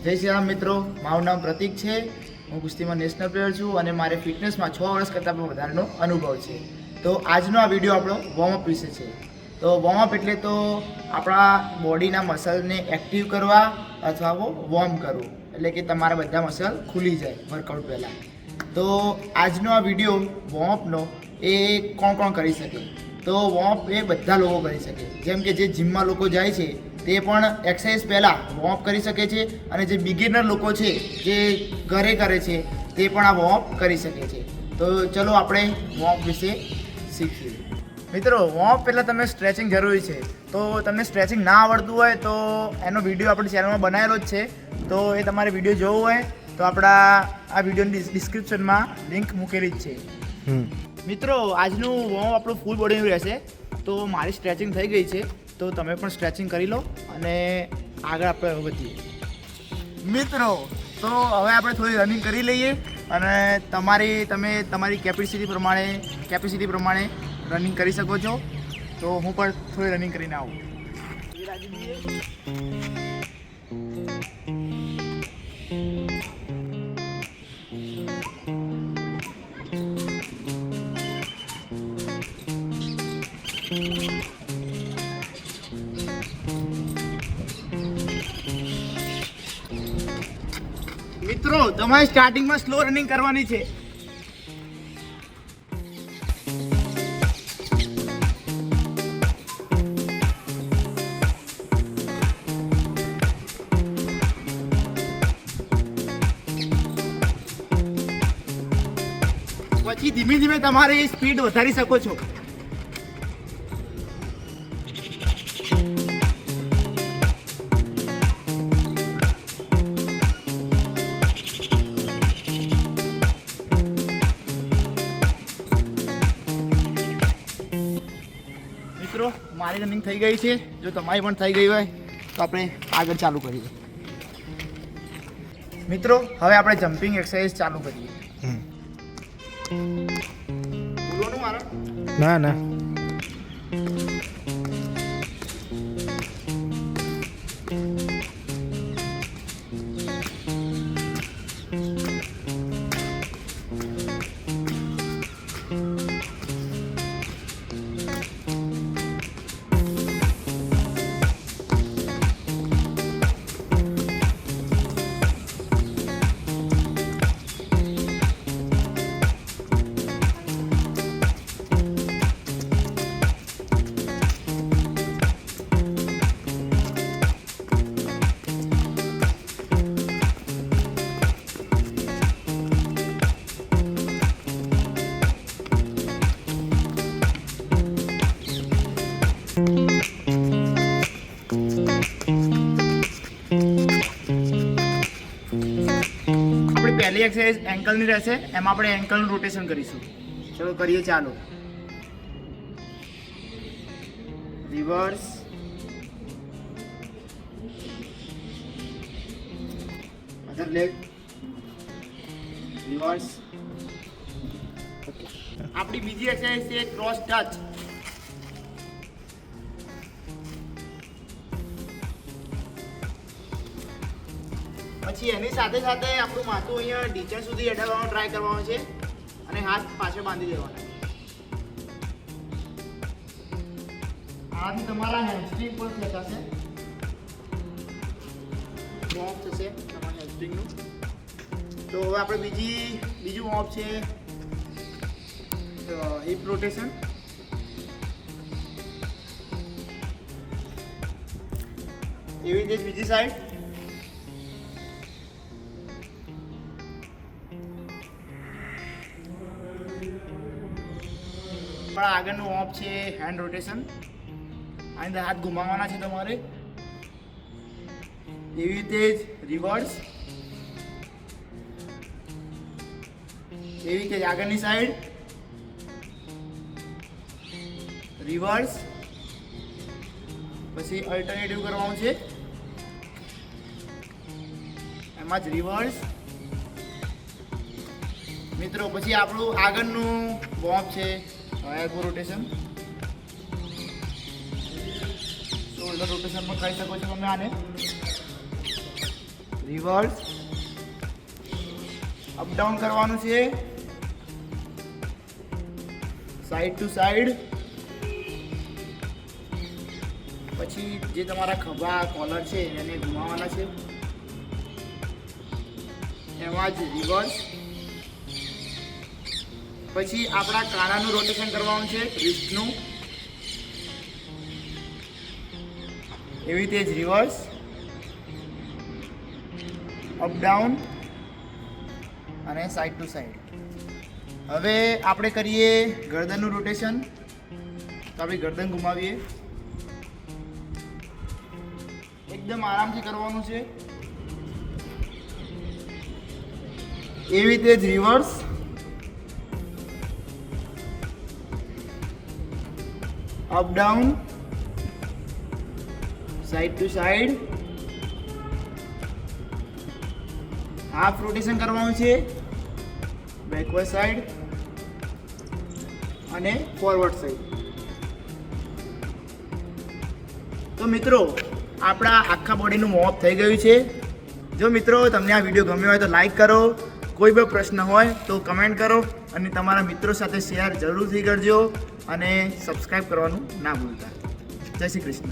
જય શ્રી રામ મિત્રો, મારું નામ પ્રતીક છે. હું કુસ્તીમાં નેશનલ પ્લેયર છું અને મારે ફિટનેસમાં 6 વર્ષ કરતાં પણ વધારેનો અનુભવ છે. તો આજનો આ વિડીયો આપણો વોર્મઅપ વિશે છે. તો વોર્મઅપ એટલે તો આપણા બોડીના મસલને એક્ટિવ કરવા અથવા વોર્મ કરવું, એટલે કે તમારા બધા મસલ ખુલી જાય વર્કઆઉટ પહેલાં. તો આજનો આ વિડીયો વોર્મઅપનો એ કોણ કરી શકે? તો વોર્મઅપ એ બધા લોકો કરી શકે. જેમ કે જે જીમમાં લોકો જાય છે તે પણ એક્સરસાઇઝ પહેલાં વોર્મઅપ કરી શકે છે, અને જે બિગિનર લોકો છે જે ઘરે કરે છે તે પણ આ વોર્મઅપ કરી શકે છે. તો ચલો આપણે વોર્મઅપ વિશે શીખીએ. મિત્રો, વોર્મઅપ પહેલાં તમે સ્ટ્રેચિંગ જરૂરી છે. તો તમને સ્ટ્રેચિંગ ના આવડતું હોય તો એનો વિડીયો આપણી ચેનલમાં બનાવેલો જ છે. તો એ તમારે વિડીયો જોવો હોય તો આપણા આ વિડીયોની ડિસ્ક્રિપ્શનમાં લિંક મૂકેલી જ છે. મિત્રો, આજનું વોર્મઅપ આપણું ફૂલ બોડીનું રહેશે. તો મારી સ્ટ્રેચિંગ થઈ ગઈ છે, તો તમે પણ સ્ટ્રેચિંગ કરી લો અને આગળ આપણે વધીએ. મિત્રો, તો હવે આપણે થોડી રનિંગ કરી લઈએ અને તમે તમારી કેપેસિટી પ્રમાણે રનિંગ કરી શકો છો. તો હું પણ થોડી રનિંગ કરીને આવું. મિત્રો, તમારે સ્ટાર્ટિંગમાં સ્લો રનિંગ કરવાની છે. પછી ધીમે ધીમે તમારે સ્પીડ વધારી શકો છો. મિત્રો, મારી રનિંગ થઈ ગઈ છે. જો તમારી પણ થઈ ગઈ હોય તો આપણે આગળ ચાલુ કરીએ. મિત્રો, હવે આપણે જમ્પિંગ એક્સરસાઇઝ ચાલુ કરીએ. બોલવાનું મારા? ના. પહેલી એક્સરસાઇઝ એન્કલની રહેશે. એમાં આપણે એન્કલનું રોટેશન કરીશું. ચલો કરીએ. ચાલો. રિવર્સ, અધર લેગ, રિવર્સ. આપણી બીજી એક્સરસાઇઝ છે ક્રોસ ટચ. પછી એની સાથે સાથે આપણું માથું અહીંયા ઢીચણ સુધી અડાડવાનો ટ્રાય કરવાનો છે અને હાથ પાછળ બાંધી દેવાના. આથી તમારા હેમસ્ટ્રિંગ પણ ખેંચાશે, વોર્મ થશે તમારા હેમસ્ટ્રિંગનું. તો હવે આપણે બીજું વોર્મ છે હિપ રોટેશન. એવી રીતે જ બીજી સાઈડ. પણ આગળનું વોર્મ છે હેન્ડ રોટેશન. આની અંદર હાથ ઘુમાવવાના છે તમારે. એવી રીતે જ રિવર્સ. એવી રીતે જ આગળની સાઈડ રિવર્સ. પછી અલ્ટરનેટિવ કરવાનું છે, એમાં જ રિવર્સ. મિત્રો, પછી આપણું આગળનું વોર્મ છે એલ્બો રોટેશન. શોલ્ડર રોટેશન પણ કરી શકો છો તમે આને. રિવર્સ, અપ ડાઉન કરવાનું છે, સાઈડ ટુ સાઈડ. પછી જે તમારા ખભા કોલર છે એને ઘુમાવવાના છે, એમાં જ રિવર્સ. પછી આપણા કાનાનું રોટેશન કરવાનું છે, રિસ્ટનું, એવી રીતે જ રિવર્સ, અપ ડાઉન અને સાઈડ ટુ સાઈડ. હવે આપણે કરીએ ગરદનનું રોટેશન. તો આપણે ગરદન ઘુમાવીએ, એકદમ આરામથી કરવાનું છે, એવી રીતે જ reverse, up down, side to side. Half rotation કરવાનું છે, બેકવર્ડ સાઈડ અને ફોરવર્ડ સાઈડ. તો મિત્રો આપણા આખા બોડીનું વોર્મઅપ થઈ ગયું છે. જો મિત્રો તમને આ વિડીયો ગમ્યો હોય તો લાઈક કરો, કોઈ પણ પ્રશ્ન હોય તો કમેન્ટ કરો અને તમારા મિત્રો સાથે શેર જરૂરથી કરજો અને સબસ્ક્રાઈબ કરવાનું ના ભૂલતા. જય શ્રી કૃષ્ણ.